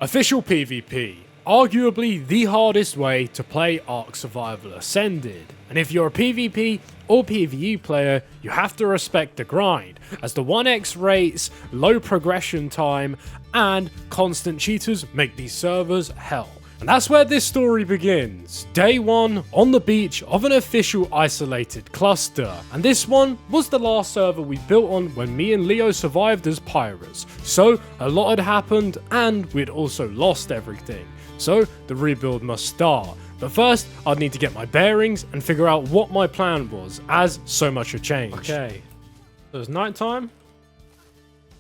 Official PvP, arguably the hardest way to play Ark Survival Ascended. And if you're a PvP or PvE player, you have to respect the grind, as the 1x rates, low progression time, and constant cheaters make these servers hell. And that's where this story begins. Day 1 on the beach of an official isolated cluster. And this one was the last server we built on when me and Leo survived as pirates. So a lot had happened and we'd also lost everything. So the rebuild must start. But first, I'd need to get my bearings and figure out what my plan was, as so much had changed. Okay, so it's nighttime.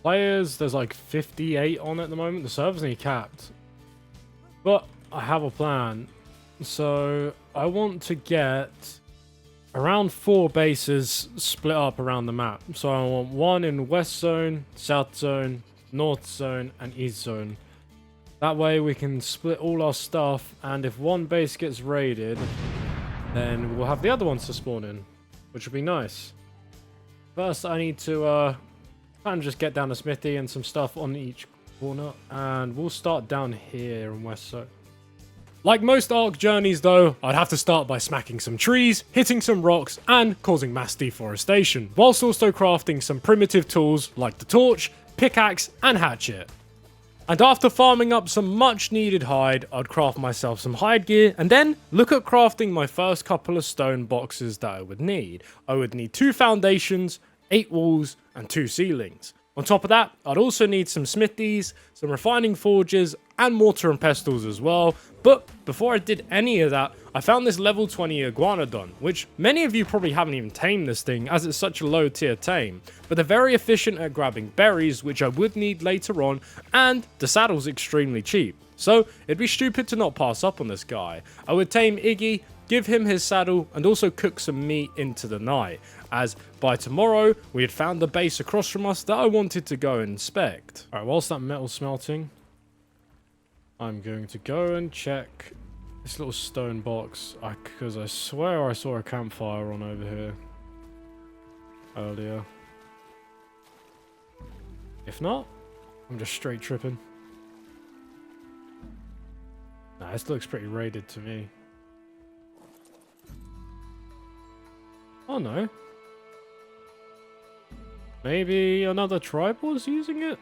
Players, there's like 58 on at the moment. The server's only capped. But I have a plan. So I want to get around 4 bases split up around the map. So I want one in West Zone, South Zone, North Zone, and East Zone. That way we can split all our stuff, and if one base gets raided, then we'll have the other ones to spawn in, which would be nice. First, I need to kind of just get down a smithy and some stuff on each corner, and we'll start down here in West Zone. Like most Ark journeys though, I'd have to start by smacking some trees, hitting some rocks, and causing mass deforestation, whilst also crafting some primitive tools like the torch, pickaxe, and hatchet. And after farming up some much needed hide, I'd craft myself some hide gear, and then look at crafting my first couple of stone boxes that I would need. I would need 2 foundations, 8 walls, and 2 ceilings. On top of that, I'd also need some smithies, some refining forges, and mortar and pestles as well. But before I did any of that, I found this level 20 iguanodon, which many of you probably haven't even tamed this thing, as it's such a low tier tame. But they're very efficient at grabbing berries, which I would need later on, and the saddle's extremely cheap. So it'd be stupid to not pass up on this guy. I would tame Iggy, give him his saddle, and also cook some meat into the night, as by tomorrow we had found the base across from us that I wanted to go inspect. Alright, whilst that metal's smelting, I'm going to go and check this little stone box, because I swear I saw a campfire on over here earlier. If not, I'm just straight tripping. Nah, this looks pretty raided to me. Oh no. Maybe another tribe was using it?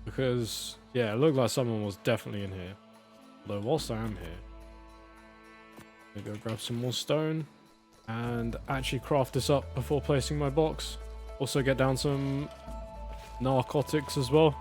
Because, yeah, it looked like someone was definitely in here. Although, whilst I am here, I'm gonna go grab some more stone and actually craft this up before placing my box. Also get down some narcotics as well.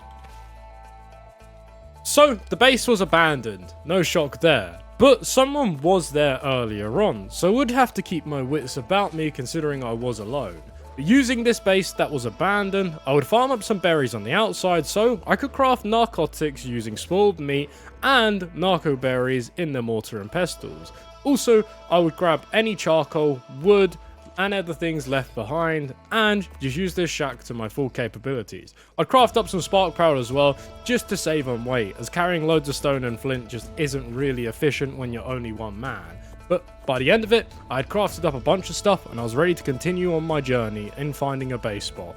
So, the base was abandoned. No shock there. But someone was there earlier on, so I would have to keep my wits about me considering I was alone. But using this base that was abandoned, I would farm up some berries on the outside so I could craft narcotics using spoiled meat and narco berries in the mortar and pestles. Also, I would grab any charcoal, wood, and other things left behind, and just use this shack to my full capabilities. I'd craft up some spark powder as well, just to save on weight, as carrying loads of stone and flint just isn't really efficient when you're only one man. But by the end of it, I had crafted up a bunch of stuff, and I was ready to continue on my journey in finding a base spot.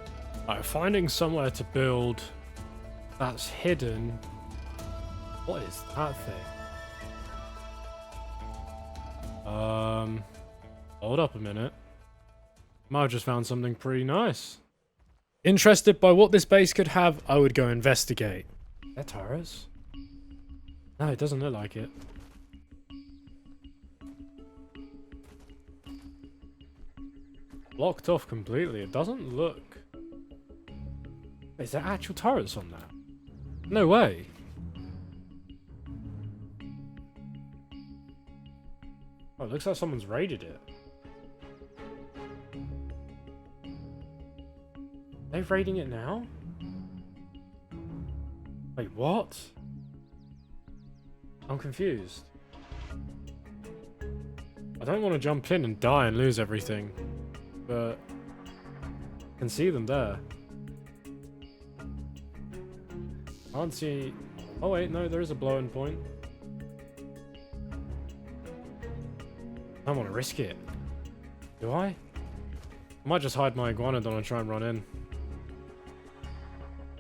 Alright, finding somewhere to build that's hidden. What is that thing? Hold up a minute. Might have just found something pretty nice. Interested by what this base could have, I would go investigate. Is that turrets? No, it doesn't look like it. Blocked off completely. It doesn't look... Is there actual turrets on that? No way. Oh, it looks like someone's raided it. Are they raiding it now? Wait, what? I'm confused. I don't want to jump in and die and lose everything, but I can see them there. I can't see... Oh wait, no, there is a blow-in point. I don't want to risk it. Do I? I might just hide my iguanodon and try and run in.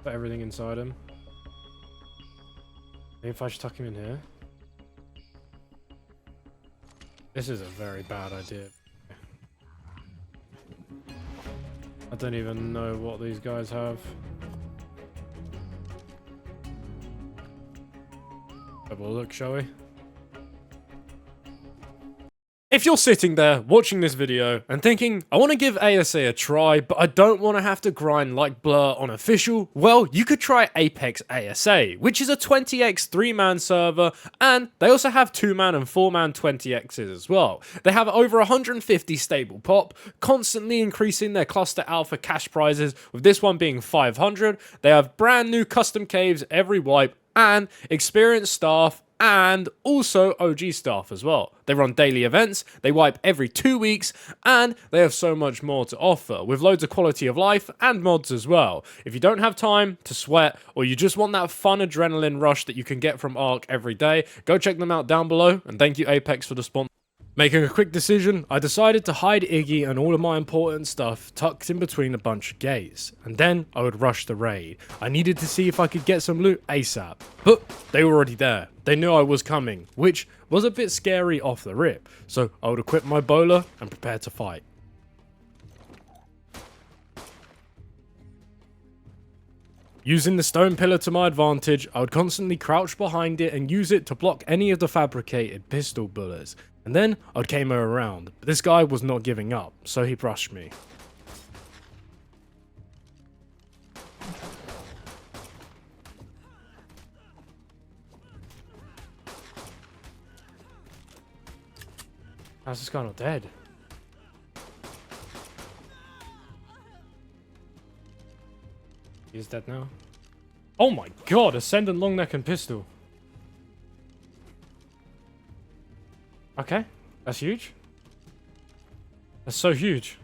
Put everything inside him. Maybe if I just tuck him in here. This is a very bad idea. I don't even know what these guys have. Have a look, shall we? If you're sitting there watching this video and thinking, I want to give ASA a try, but I don't want to have to grind like Blur on official, well, you could try Apex ASA, which is a 20x 3-man server, and they also have 2-man and 4-man 20x's as well. They have over 150 stable pop, constantly increasing their cluster alpha cash prizes, with this one being 500. They have brand new custom caves every wipe, and experienced staff, and also OG staff as well. They run daily events, they wipe every 2 weeks, and they have so much more to offer, with loads of quality of life and mods as well. If you don't have time to sweat, or you just want that fun adrenaline rush that you can get from Ark every day, go check them out down below, and thank you Apex for the sponsor. Making a quick decision, I decided to hide Iggy and all of my important stuff tucked in between a bunch of gates, and then I would rush the raid. I needed to see if I could get some loot ASAP, but they were already there. They knew I was coming, which was a bit scary off the rip, so I would equip my bowler and prepare to fight. Using the stone pillar to my advantage, I would constantly crouch behind it and use it to block any of the fabricated pistol bullets. And then I'd came around, but this guy was not giving up, so he brushed me. How's this guy not dead? He's dead now. Oh my god, Ascendant long neck and pistol. Okay, that's huge. That's so huge.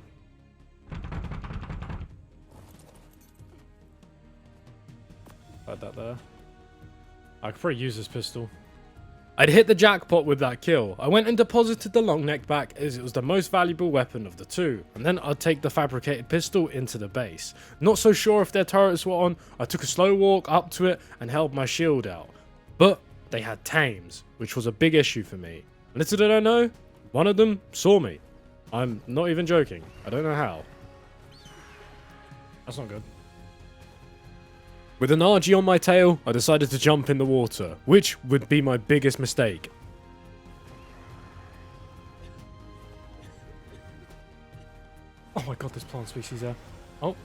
Like that there. I could probably use this pistol. I'd hit the jackpot with that kill. I went and deposited the long neck back as it was the most valuable weapon of the two. And then I'd take the fabricated pistol into the base. Not so sure if their turrets were on, I took a slow walk up to it and held my shield out. But they had tames, which was a big issue for me. Little did I know, one of them saw me. I'm not even joking. I don't know how. That's not good. With an RG on my tail, I decided to jump in the water, which would be my biggest mistake. Oh my god, there's plant species there. Oh.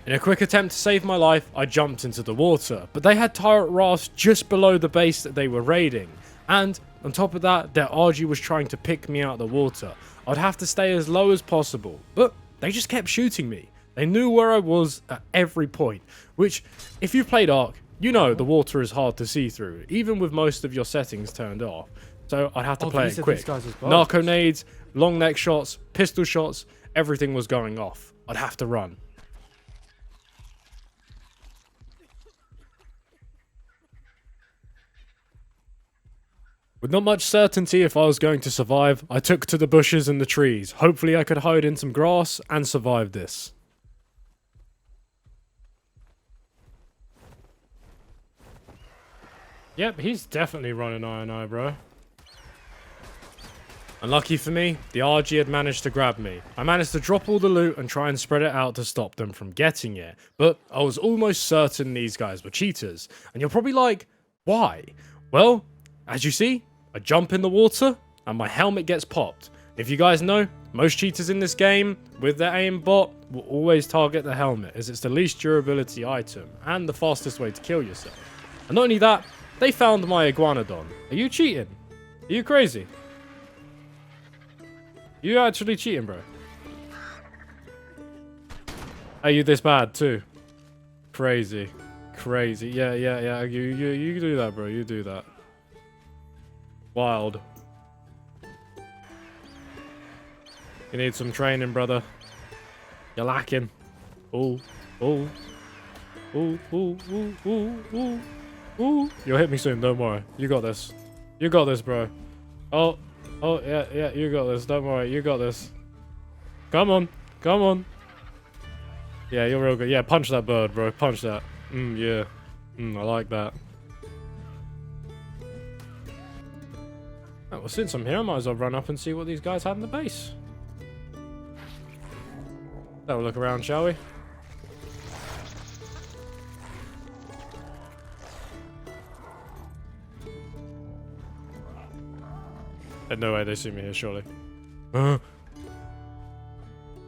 In a quick attempt to save my life, I jumped into the water, but they had turret rafts just below the base that they were raiding. And on top of that, their RG was trying to pick me out of the water. I'd have to stay as low as possible, but they just kept shooting me. They knew where I was at every point, which, if you've played Ark, you know the water is hard to see through, even with most of your settings turned off. So I'd have to play it quick. Narco nades, long neck shots, pistol shots, everything was going off. I'd have to run. With not much certainty if I was going to survive, I took to the bushes and the trees. Hopefully I could hide in some grass and survive this. Yep, he's definitely running I&I, bro. Unlucky for me, the RG had managed to grab me. I managed to drop all the loot and try and spread it out to stop them from getting it. But I was almost certain these guys were cheaters. And you're probably like, why? Well, as you see, I jump in the water and my helmet gets popped. If you guys know, most cheaters in this game with their aimbot will always target the helmet as it's the least durability item and the fastest way to kill yourself. And not only that, they found my iguanodon. Are you cheating? Are you crazy? You actually cheating, bro? Are you this bad too? Crazy. Crazy. Yeah. You do that, bro. You do that. Wild. You need some training, brother. You're lacking. Ooh. Ooh. Ooh. Ooh. Ooh. Ooh. Ooh. Ooh. You'll hit me soon, don't worry. You got this. You got this, bro. Oh. Oh, yeah, you got this. Don't worry, you got this. Come on. Come on. Yeah, you're real good. Yeah, punch that bird, bro. Punch that. Yeah. I like that. Oh, well, since I'm here, I might as well run up and see what these guys have in the base. Have a look around, shall we? There's no way they see me here, surely.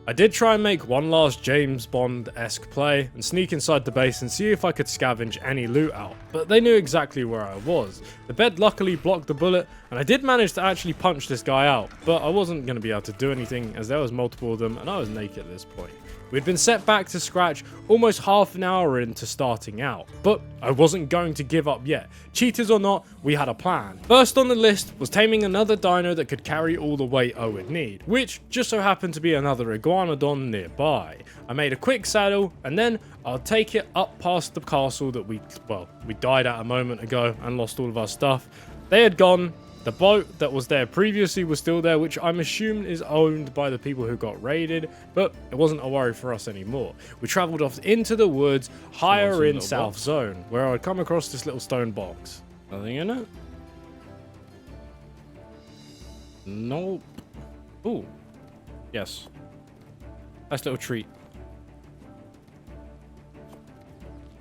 I did try and make one last James Bond-esque play and sneak inside the base and see if I could scavenge any loot out, but they knew exactly where I was. The bed luckily blocked the bullet, and I did manage to actually punch this guy out, but I wasn't going to be able to do anything as there was multiple of them and I was naked at this point. We'd been set back to scratch almost half an hour into starting out, but I wasn't going to give up yet. Cheaters or not, we had a plan. First on the list was taming another dino that could carry all the weight I would need, which just so happened to be another iguanodon nearby. I made a quick saddle and then I'll take it up past the castle that we died at a moment ago and lost all of our stuff. They had gone. The boat that was there previously was still there, which I'm assuming is owned by the people who got raided, but it wasn't a worry for us anymore. We travelled off into the woods, higher in South Zone, where I'd come across this little stone box. Nothing in it? Nope. Ooh. Yes. Nice little treat.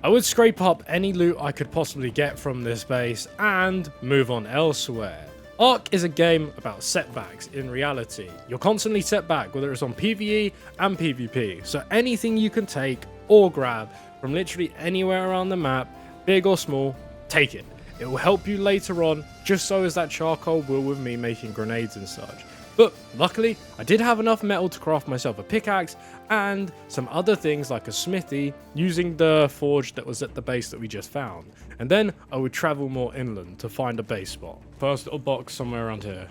I would scrape up any loot I could possibly get from this base and move on elsewhere. Ark is a game about setbacks in reality. You're constantly set back, whether it's on PvE and PvP, so anything you can take or grab from literally anywhere around the map, big or small, take it. It will help you later on, just so as that charcoal will with me making grenades and such. But luckily, I did have enough metal to craft myself a pickaxe and some other things like a smithy using the forge that was at the base that we just found. And then I would travel more inland to find a base spot. First little box somewhere around here.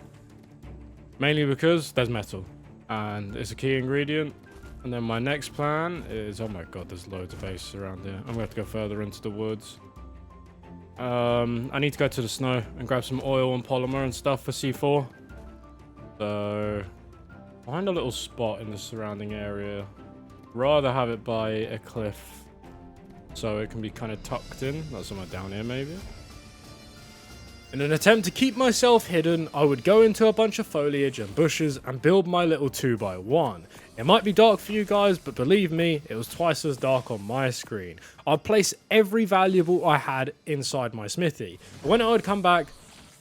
Mainly because there's metal and it's a key ingredient. And then my next plan is, oh my god, there's loads of base around here. I'm gonna have to go further into the woods. I need to go to the snow and grab some oil and polymer and stuff for C4. So, find a little spot in the surrounding area. Rather have it by a cliff so it can be kind of tucked in. That's somewhere down here maybe. In an attempt to keep myself hidden, I would go into a bunch of foliage and bushes and build my little 2x1. It might be dark for you guys, but believe me, it was twice as dark on my screen. I'd place every valuable I had inside my smithy. But when I would come back,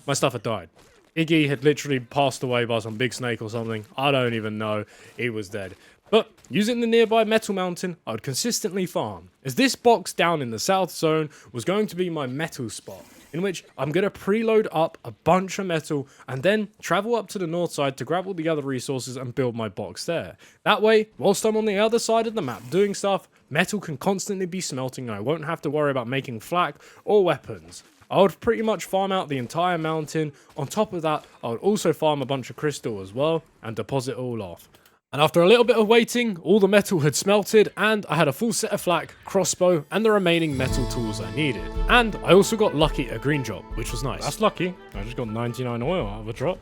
my stuff had died. Iggy had literally passed away by some big snake or something. I don't even know. He was dead. But using the nearby metal mountain, I would consistently farm, as this box down in the south zone was going to be my metal spot, in which I'm going to preload up a bunch of metal and then travel up to the north side to grab all the other resources and build my box there. That way, whilst I'm on the other side of the map doing stuff, metal can constantly be smelting and I won't have to worry about making flak or weapons. I would pretty much farm out the entire mountain. On top of that, I would also farm a bunch of crystal as well and deposit all off. And after a little bit of waiting, all the metal had smelted and I had a full set of flak, crossbow and the remaining metal tools I needed. And I also got lucky at a green drop, which was nice. That's lucky. I just got 99 oil out of a drop.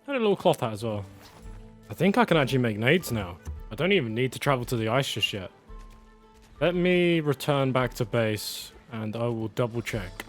And a little cloth hat as well. I think I can actually make nades now. I don't even need to travel to the ice just yet. Let me return back to base and I will double check.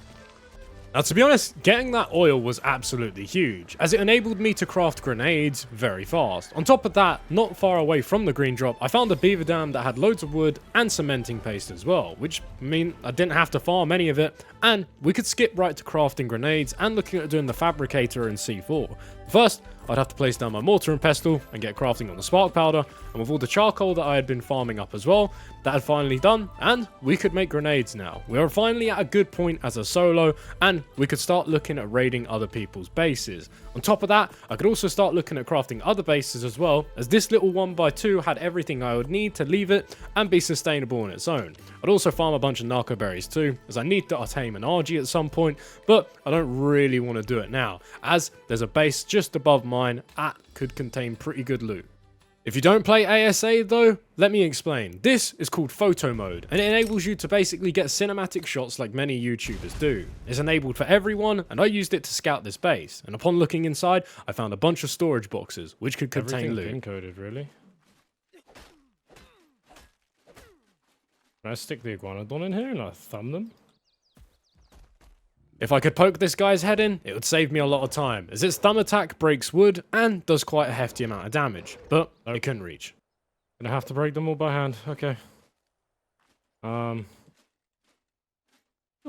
Now, to be honest, getting that oil was absolutely huge, as it enabled me to craft grenades very fast. On top of that, not far away from the green drop, I found a beaver dam that had loads of wood and cementing paste as well, which meant I didn't have to farm any of it, and we could skip right to crafting grenades and looking at doing the fabricator in C4. First, I'd have to place down my mortar and pestle and get crafting on the spark powder, and with all the charcoal that I had been farming up as well, that had finally done, and we could make grenades now. We are finally at a good point as a solo, and we could start looking at raiding other people's bases. On top of that, I could also start looking at crafting other bases as well, as this little 1x2 had everything I would need to leave it and be sustainable on its own. I'd also farm a bunch of narco berries too, as I need to tame an RG at some point, but I don't really want to do it now, as there's a base just above mine that could contain pretty good loot. If you don't play ASA though, let me explain. This is called photo mode, and it enables you to basically get cinematic shots like many YouTubers do. It's enabled for everyone, and I used it to scout this base, and upon looking inside, I found a bunch of storage boxes, which could contain loot. Everything's pin-coded, really? Can I stick the iguanodon in here and I thumb them? If I could poke this guy's head in, it would save me a lot of time, as its thumb attack breaks wood and does quite a hefty amount of damage, but I couldn't reach. Gonna have to break them all by hand, okay. You'll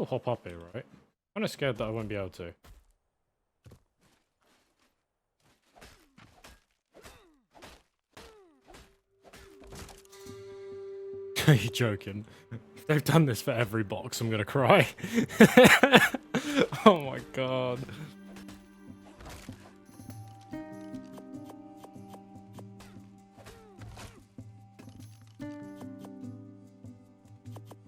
hop up here, right? I'm kinda scared that I won't be able to. Are you joking? If they've done this for every box, I'm gonna cry. Oh my god.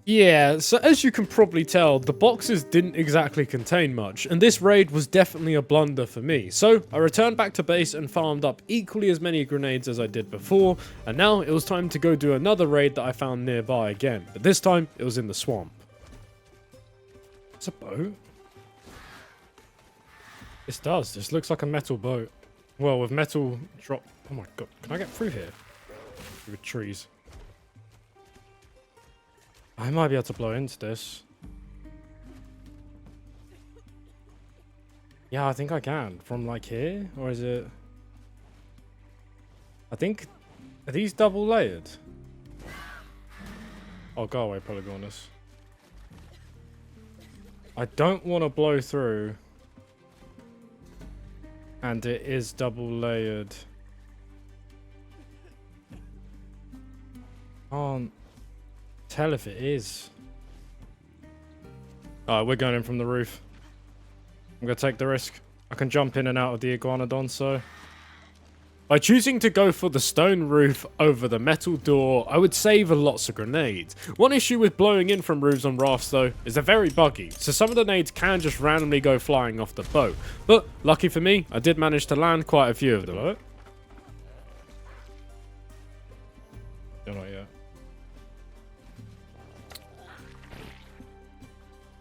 Yeah, so as you can probably tell, the boxes didn't exactly contain much, and this raid was definitely a blunder for me. So I returned back to base and farmed up equally as many grenades as I did before, and now it was time to go do another raid that I found nearby again, but this time it was in the swamp. It's a boat? This does, this looks like a metal boat. Well, with metal drop... Oh my god, can I get through here? Through trees. I might be able to blow into this. Yeah, I think I can. From like here? Or is it... I think... Are these double layered? Oh, go away, Polygonus. I don't want to blow through. And it is double layered. Can't tell if it is. Alright, we're going in from the roof. I'm gonna take the risk. I can jump in and out of the iguanodon, so... By choosing to go for the stone roof over the metal door, I would save lots of grenades. One issue with blowing in from roofs on rafts though, is they're very buggy, so some of the nades can just randomly go flying off the boat. But, lucky for me, I did manage to land quite a few of them. Hello? No, not yet.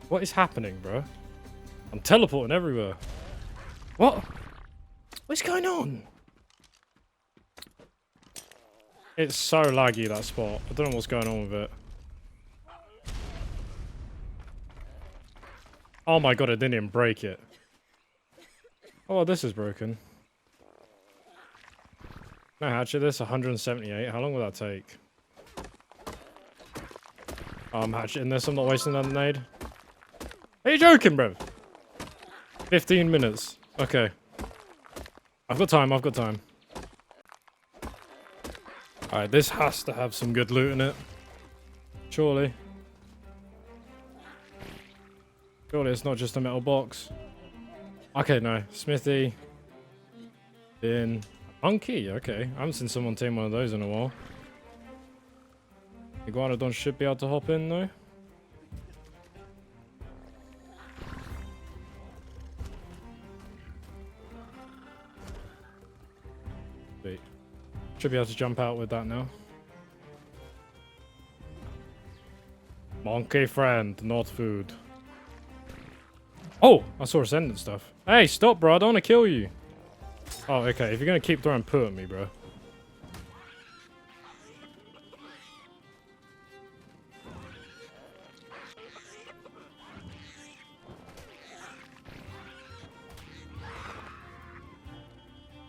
What is happening, bro? I'm teleporting everywhere. What? What's going on? It's so laggy, that spot. I don't know what's going on with it. Oh my god, it didn't even break it. Oh, this is broken. Can I hatchet this? 178. How long will that take? I'm hatcheting this. I'm not wasting another nade. Are you joking, bro? 15 minutes. Okay. I've got time, I've got time. Alright, this has to have some good loot in it. Surely. Surely it's not just a metal box. Okay, no. Smithy. Bin. Monkey, okay. I haven't seen someone tame one of those in a while. Iguanodon should be able to hop in, though. Wait. Should be able to jump out with that now. Monkey friend, not food. Oh! I saw ascendant stuff. Hey, stop, bro. I don't want to kill you. Oh, okay. If you're going to keep throwing poo at me, bro.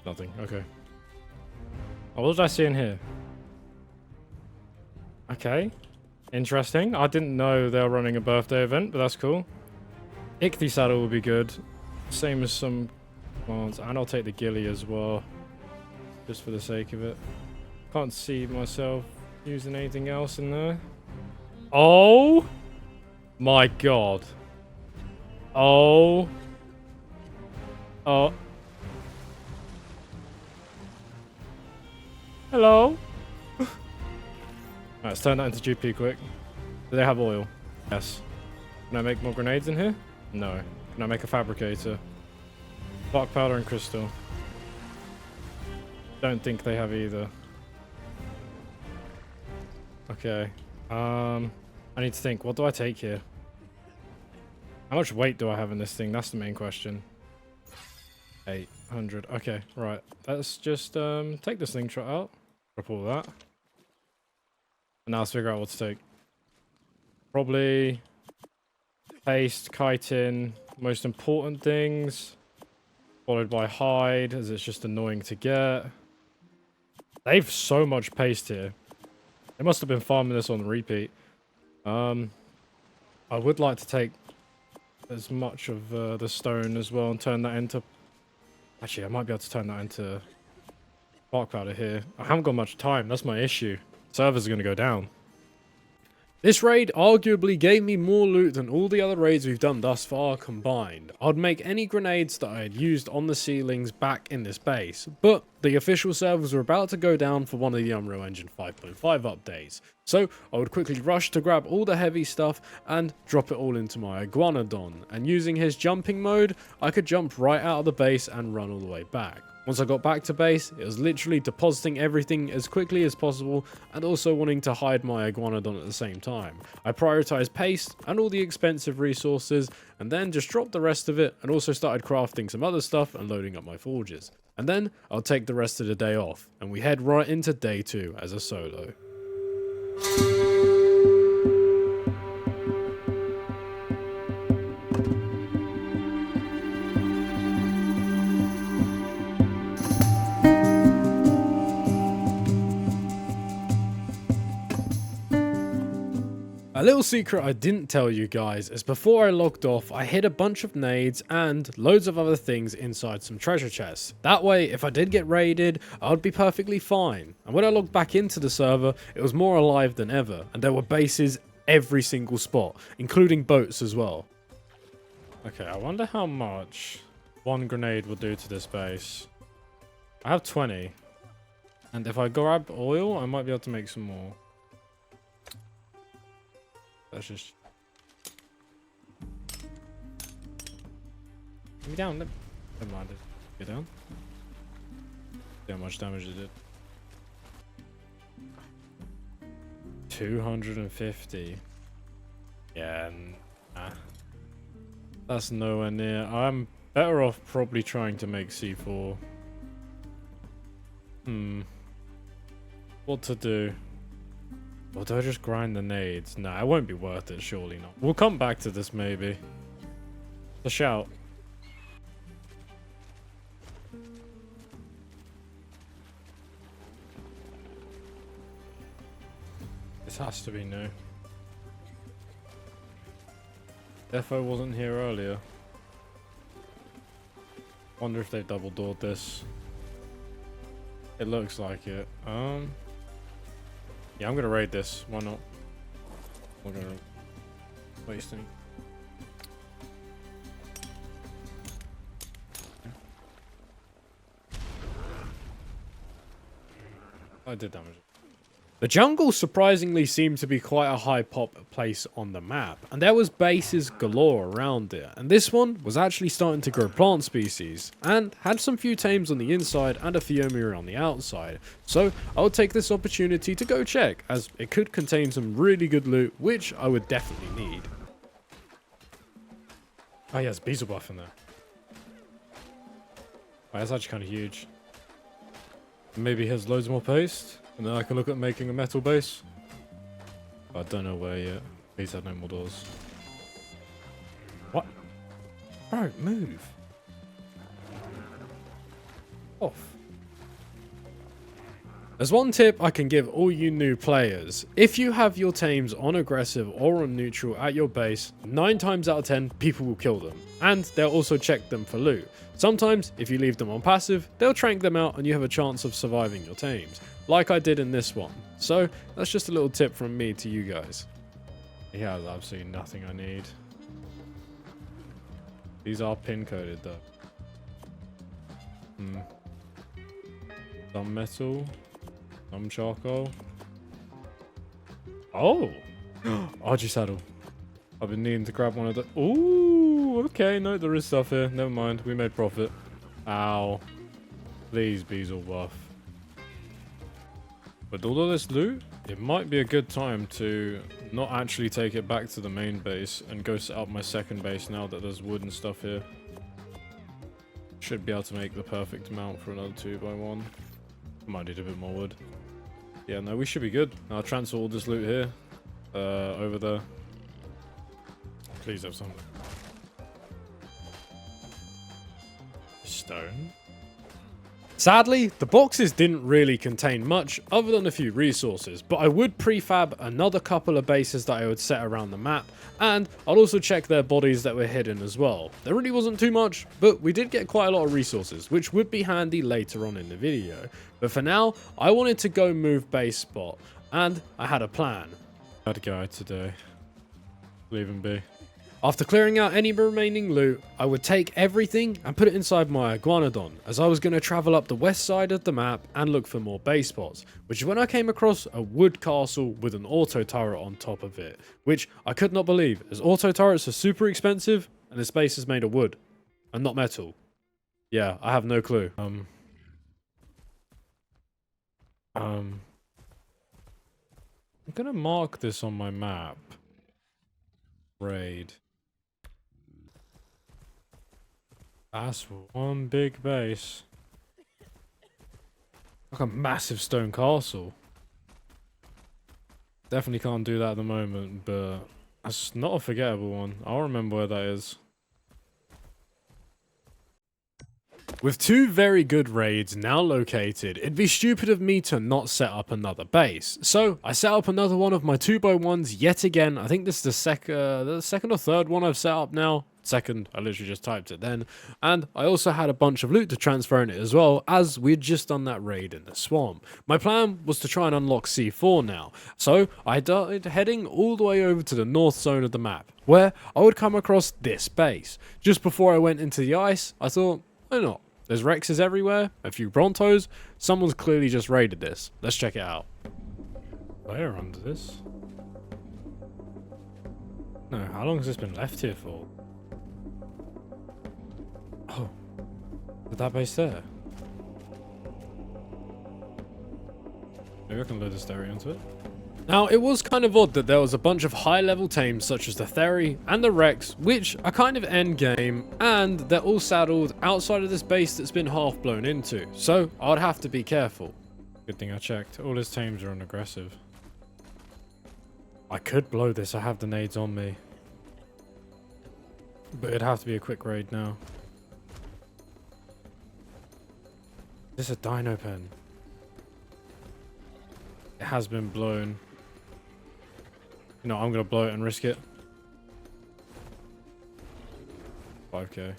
Nothing. Okay. Oh, what did I see in here? Okay. Interesting. I didn't know they were running a birthday event, but that's cool. Ichthy saddle would be good. Same as some plants. And I'll take the ghillie as well. Just for the sake of it. Can't see myself using anything else in there. Oh! My god. Oh. Oh. Hello? Alright, let's turn that into GP quick. Do they have oil? Yes. Can I make more grenades in here? No. Can I make a fabricator? Spark powder and crystal. Don't think they have either. Okay. I need to think. What do I take here? How much weight do I have in this thing? That's the main question. 800. Okay, right. Let's just take this slingshot out. Drop all that. And now let's figure out what to take. Probably paste, chitin, most important things. Followed by hide, as it's just annoying to get. They've so much paste here. They must have been farming this on repeat. I would like to take as much of the stone as well and turn that into... Actually, I might be able to turn that into spark powder here. I haven't got much time. That's my issue. Servers are going to go down. This raid arguably gave me more loot than all the other raids we've done thus far combined. I'd make any grenades that I had used on the ceilings back in this base, but the official servers were about to go down for one of the Unreal Engine 5.5 updates. So I would quickly rush to grab all the heavy stuff and drop it all into my iguanodon, and using his jumping mode, I could jump right out of the base and run all the way back. Once I got back to base, it was literally depositing everything as quickly as possible and also wanting to hide my iguanodon at the same time. I prioritized paste and all the expensive resources and then just dropped the rest of it and also started crafting some other stuff and loading up my forges. And then I'll take the rest of the day off and we head right into day 2 as a solo. A little secret I didn't tell you guys is before I logged off, I hid a bunch of nades and loads of other things inside some treasure chests. That way, if I did get raided, I would be perfectly fine. And when I logged back into the server, it was more alive than ever, and there were bases every single spot, including boats as well. Okay, I wonder how much one grenade will do to this base. I have 20, and if I grab oil, I might be able to make some more. That's just... Get me down. Never mind it. Get down. See how much damage it did. 250. Yeah, nah. That's nowhere near. I'm better off probably trying to make C4. What to do? Or do I just grind the nades? Nah, it won't be worth it, surely not. We'll come back to this maybe. A shout. This has to be new. Defo wasn't here earlier. Wonder if they double doored this. It looks like it. Yeah, I'm gonna raid this. Why not? I'm gonna waste any. I did damage. The jungle surprisingly seemed to be quite a high pop place on the map, and there was bases galore around it, and this one was actually starting to grow plant species, and had some few tames on the inside and a Theomia on the outside, so I'll take this opportunity to go check, as it could contain some really good loot, which I would definitely need. Oh yeah, there's beetle buff in there. Oh, that's actually kind of huge. Maybe he has loads more paste? And then I can look at making a metal base. I don't know where yet. Please have no more doors. What? Bro, move. Off. There's one tip I can give all you new players. If you have your teams on aggressive or on neutral at your base, 9 times out of 10 people will kill them. And they'll also check them for loot. Sometimes, if you leave them on passive, they'll trank them out and you have a chance of surviving your teams. Like I did in this one. So, that's just a little tip from me to you guys. He has absolutely nothing I need. These are pin coded though. Some metal. Some charcoal. Oh! RG saddle. I've been needing to grab one of the... Ooh, okay. No, there is stuff here. Never mind. We made profit. Ow. Please, Beezle buff. With all of this loot, it might be a good time to not actually take it back to the main base and go set up my second base now that there's wood and stuff here. Should be able to make the perfect amount for another 2x1. Might need a bit more wood. Yeah, no, we should be good. I'll transfer all this loot here. Over there. Please have some. stone. Sadly, the boxes didn't really contain much other than a few resources, but I would prefab another couple of bases that I would set around the map, and I'll also check their bodies that were hidden as well. There really wasn't too much, but we did get quite a lot of resources, which would be handy later on in the video. But for now, I wanted to go move base spot, and I had a plan. Bad guy today. Leave him be. After clearing out any remaining loot, I would take everything and put it inside my iguanodon, as I was going to travel up the west side of the map and look for more base spots, which is when I came across a wood castle with an auto turret on top of it, which I could not believe, as auto turrets are super expensive and this base is made of wood and not metal. Yeah, I have no clue. I'm gonna mark this on my map. Raid. That's one big base. Like a massive stone castle. Definitely can't do that at the moment, but that's not a forgettable one. I'll remember where that is. With two very good raids now located, it'd be stupid of me to not set up another base. So I set up another one of my 2x1s yet again. I think this is the second or third one I've set up now. Second, I literally just typed it then. And I also had a bunch of loot to transfer in it as well, as we'd just done that raid in the swamp. My plan was to try and unlock C4 now. So I started heading all the way over to the north zone of the map, where I would come across this base. Just before I went into the ice, I thought, why not? There's Rexes everywhere, a few Brontos. Someone's clearly just raided this. Let's check it out. Where under this? No, how long has this been left here for? Oh, is that base there? Maybe I can load this area into it. Now, it was kind of odd that there was a bunch of high-level tames such as the Theory and the Rex, which are kind of endgame, and they're all saddled outside of this base that's been half blown into, so I'd have to be careful. Good thing I checked. All his tames are unaggressive. I could blow this, I have the nades on me. But it'd have to be a quick raid now. Is this a dino pen? It has been blown. You know, I'm gonna blow it and risk it. 5k.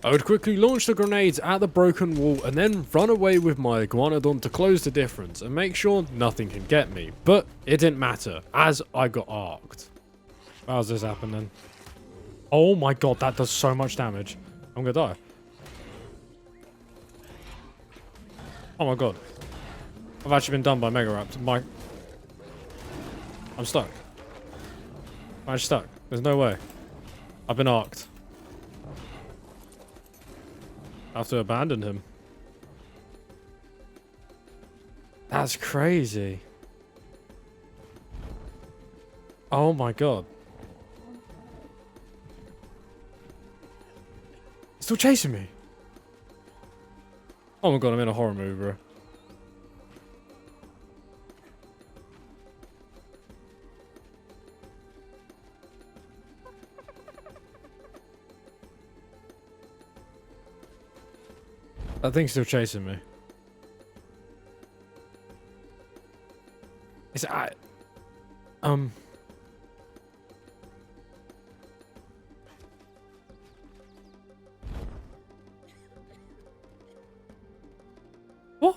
I would quickly launch the grenades at the broken wall and then run away with my iguanodon to close the difference and make sure nothing can get me. But it didn't matter, as I got arced. How's this happening? Oh my god, that does so much damage. I'm gonna die. Oh my god. I've actually been done by Mega Rapt. I'm stuck. I'm stuck. There's no way. I've been arced. I have to abandon him. That's crazy. Oh my god. He's still chasing me. Oh my god, I'm in a horror movie, bro. That thing's still chasing me. Is it, What?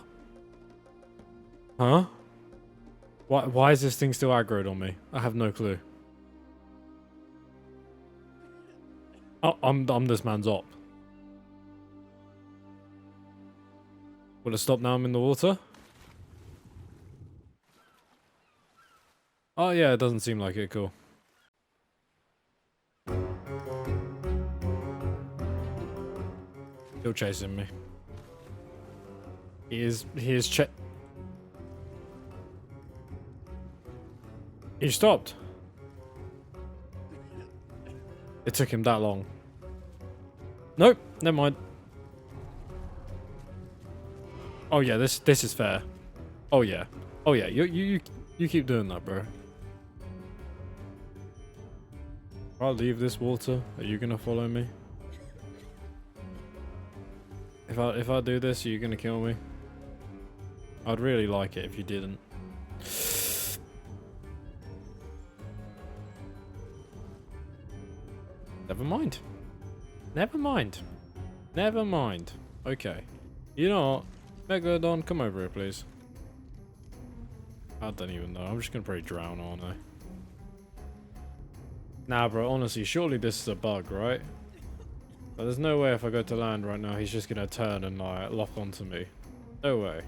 Huh? Why is this thing still aggroed on me? I have no clue. Oh, I'm this man's op. Will it stop now I'm in the water? Oh yeah, it doesn't seem like it. Cool. Still chasing me. He is He stopped. It took him that long. Nope, never mind. Oh yeah, this is fair. Oh yeah. Oh yeah, you keep doing that, bro. I'll leave this water. Are you gonna follow me? If I do this, are you gonna kill me? I'd really like it if you didn't. Never mind. Never mind. Never mind. Okay. You know what? Megaldon, come over here, please. I don't even know. I'm just gonna probably drown, aren't I? Nah, bro. Honestly, surely this is a bug, right? But there's no way if I go to land right now, he's just gonna turn and like lock onto me. No way.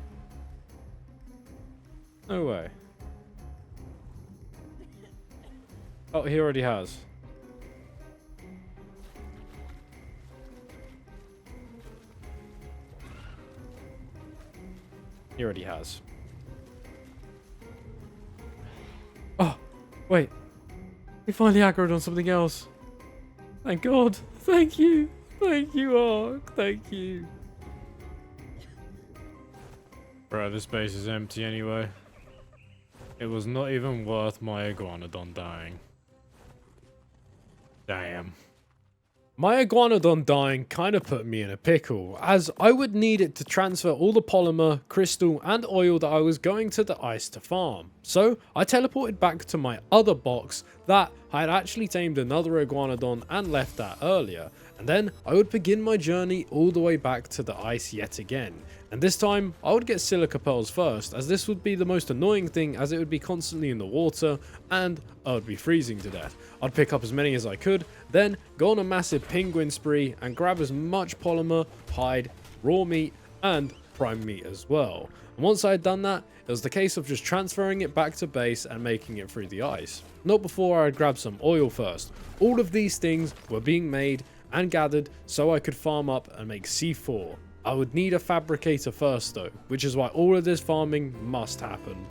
No way. Oh, he already has. He already has. Oh, wait. He finally aggroed on something else. Thank God. Thank you. Thank you, Ark. Thank you. Bro, this base is empty anyway. It was not even worth my iguanodon dying. Damn. My iguanodon dying kind of put me in a pickle, as I would need it to transfer all the polymer, crystal and oil that I was going to the ice to farm. So I teleported back to my other box that I had actually tamed another iguanodon and left that earlier, and then I would begin my journey all the way back to the ice yet again. And this time I would get silica pearls first, as this would be the most annoying thing, as it would be constantly in the water and I would be freezing to death. I'd pick up as many as I could, then go on a massive penguin spree and grab as much polymer, hide, raw meat and prime meat as well. And once I had done that, it was the case of just transferring it back to base and making it through the ice. Not before I had grabbed some oil first. All of these things were being made and gathered so I could farm up and make C4. I would need a fabricator first though, which is why all of this farming must happen.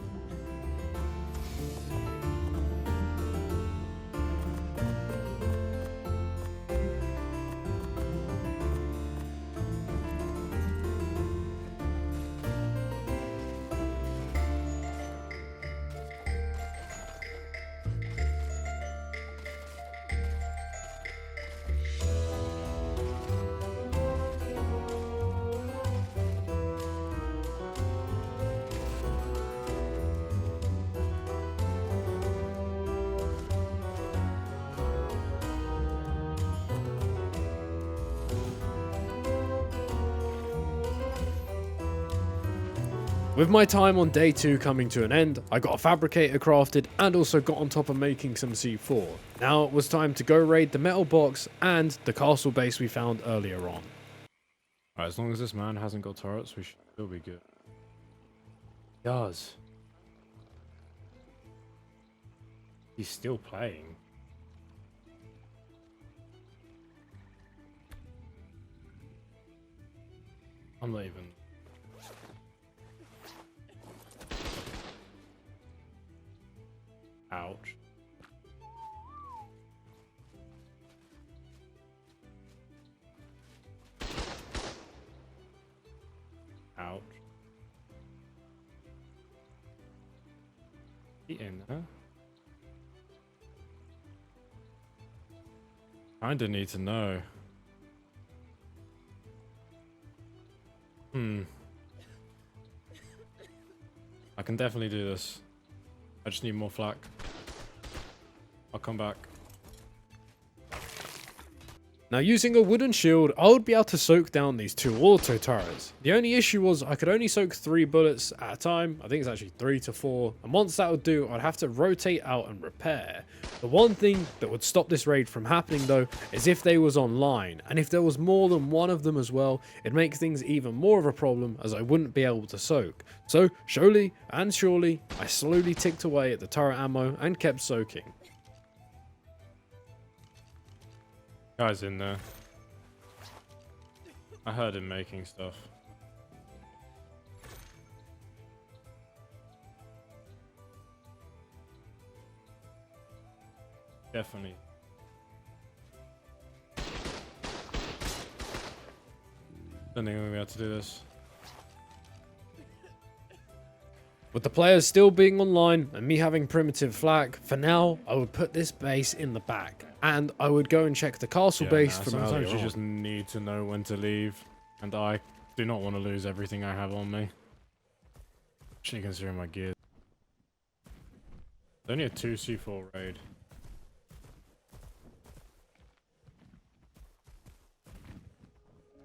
With my time on day 2 coming to an end, I got a fabricator crafted and also got on top of making some C4. Now it was time to go raid the metal box and the castle base we found earlier on. Alright, as long as this man hasn't got turrets, we should still be good. He does. He's still playing. I'm not even... Ouch. Ouch. He in there? Kinda need to know. I can definitely do this. I just need more flak. I'll come back. Now using a wooden shield, I would be able to soak down these 2 auto turrets. The only issue was I could only soak 3 bullets at a time. I think it's actually 3 to 4. And once that would do, I'd have to rotate out and repair. The one thing that would stop this raid from happening though, is if they was online. And if there was more than one of them as well, it'd make things even more of a problem as I wouldn't be able to soak. So slowly and surely, I slowly ticked away at the turret ammo and kept soaking. Guy's in there. I heard him making stuff. Definitely. Don't think I'm gonna be able to do this. With the players still being online and me having primitive flak, for now I would put this base in the back. And I would go and check the castle base from earlier on. Sometimes you just need to know when to leave. And I Do not want to lose everything I have on me. Actually considering my gear. Only a 2C4 raid.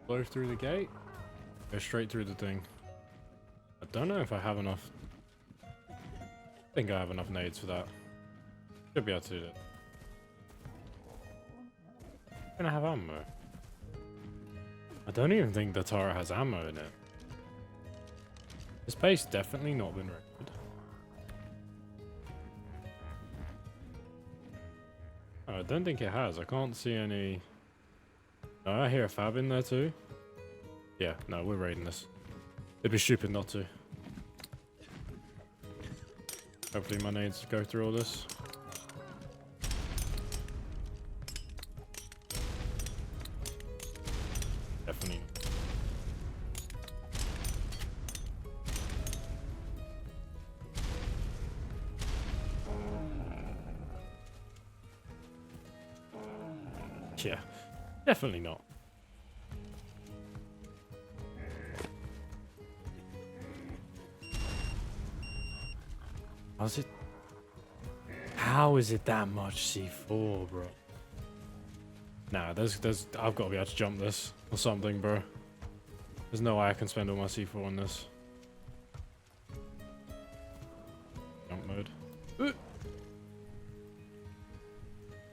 Blow through the gate. Go straight through the thing. I don't know if I have enough. I think I have enough nades for that. Should be able to do that. I'm gonna have ammo. I don't even think the turret has ammo in it. This base definitely not been raided. Oh, I don't think it has. I can't see any. Oh, I hear a fab in there too. Yeah, no, we're raiding this. It'd be stupid not to. Hopefully my nades go through all this. Definitely. Yeah, definitely not. How's it? How is it that much C4, bro? Nah, there's I've got to be able to jump this or something, bro. There's no way I can spend all my C4 on this. Jump mode.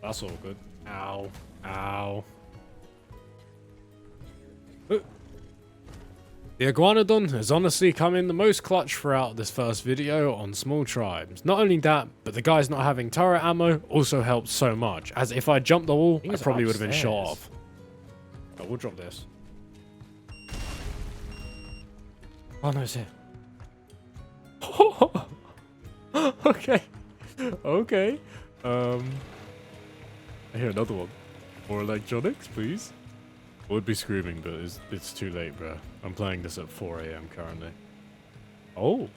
That's all good. Ow. Ow. The Iguanodon has honestly come in the most clutch throughout this first video on small tribes. Not only that, but the guys not having turret ammo also helped so much, as if I jumped the wall, I probably would have been shot off. But we'll drop this. Oh no, it's here. Okay. Okay. I hear another one. More electronics, please. I would be screaming, but it's too late, bro. I'm playing this at 4 AM currently. Oh.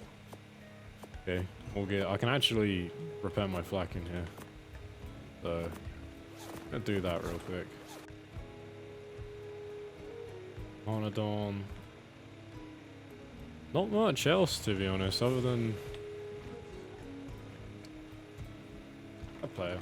Okay. We'll get. I can actually repair my flak in here. So, I'm gonna do that real quick. Monodon. Not much else, to be honest, other than a player.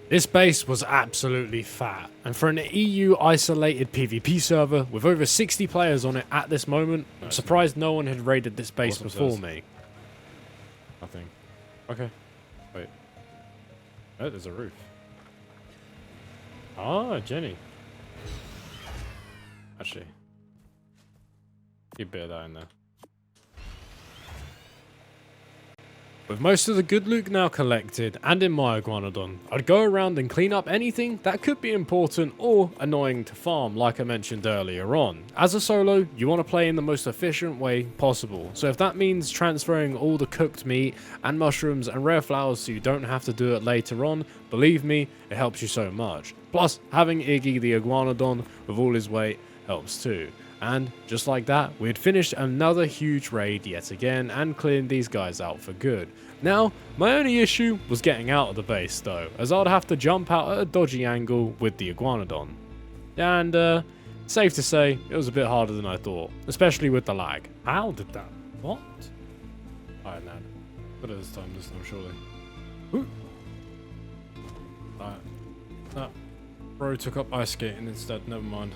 This base was absolutely fat, and for an EU isolated PvP server with over 60 players on it at this moment, I'm surprised no one had raided this base before me. Nothing. Okay. Wait. Oh, there's a roof. Ah, Jenny. Actually. Keep a bit of that in there. With most of the good loot now collected and in my Iguanodon, I'd go around and clean up anything that could be important or annoying to farm, like I mentioned earlier on. As a solo, you want to play in the most efficient way possible, so if that means transferring all the cooked meat and mushrooms and rare flowers so you don't have to do it later on, believe me, it helps you so much. Plus, having Iggy the Iguanodon with all his weight helps too. And just like that, we had finished another huge raid yet again and cleared these guys out for good. Now, my only issue was getting out of the base though, as I'd have to jump out at a dodgy angle with the Iguanodon. And safe to say, it was a bit harder than I thought, especially with the lag. How did that? What? Alright, man. But this time, surely. Ooh. Alright. That bro took up ice skating instead, never mind.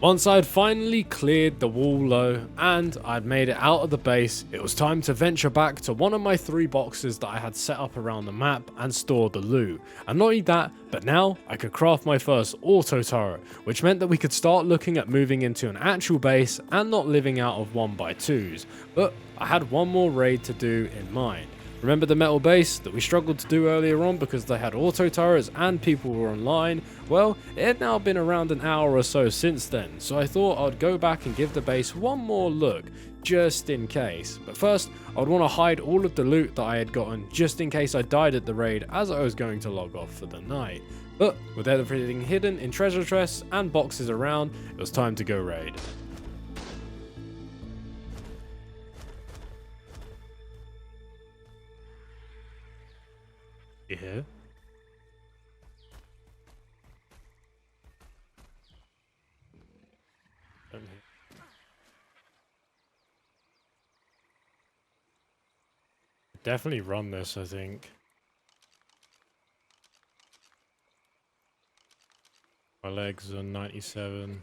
Once I'd finally cleared the wall low and I'd made it out of the base, it was time to venture back to one of my 3 boxes that I had set up around the map and store the loot. And not only that, but now I could craft my first auto turret, which meant that we could start looking at moving into an actual base and not living out of 1x2s. But I had one more raid to do in mind. Remember the metal base that we struggled to do earlier on because they had auto turrets and people were online? Well, it had now been around an hour or so since then, so I thought I'd go back and give the base one more look, just in case. But first, I'd want to hide all of the loot that I had gotten just in case I died at the raid as I was going to log off for the night. But with everything hidden in treasure chests and boxes around, it was time to go raid. Yeah. definitely run this, I think. My legs are 97.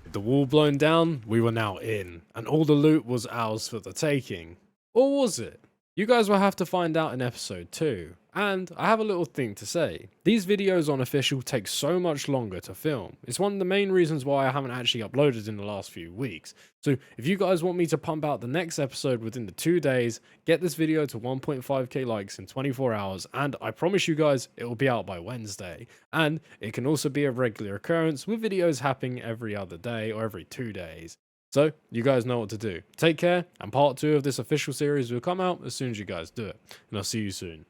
With the wall blown down, we were now in, and all the loot was ours for the taking. Or was it? You guys will have to find out in episode 2. And I have a little thing to say. These videos on official take so much longer to film. It's one of the main reasons why I haven't actually uploaded in the last few weeks. So if you guys want me to pump out the next episode within the 2 days, get this video to 1.5k likes in 24 hours, and I promise you guys it will be out by Wednesday. And it can also be a regular occurrence with videos happening every other day or every 2 days. So, you guys know what to do. Take care, and part 2 of this official series will come out as soon as you guys do it. And I'll see you soon.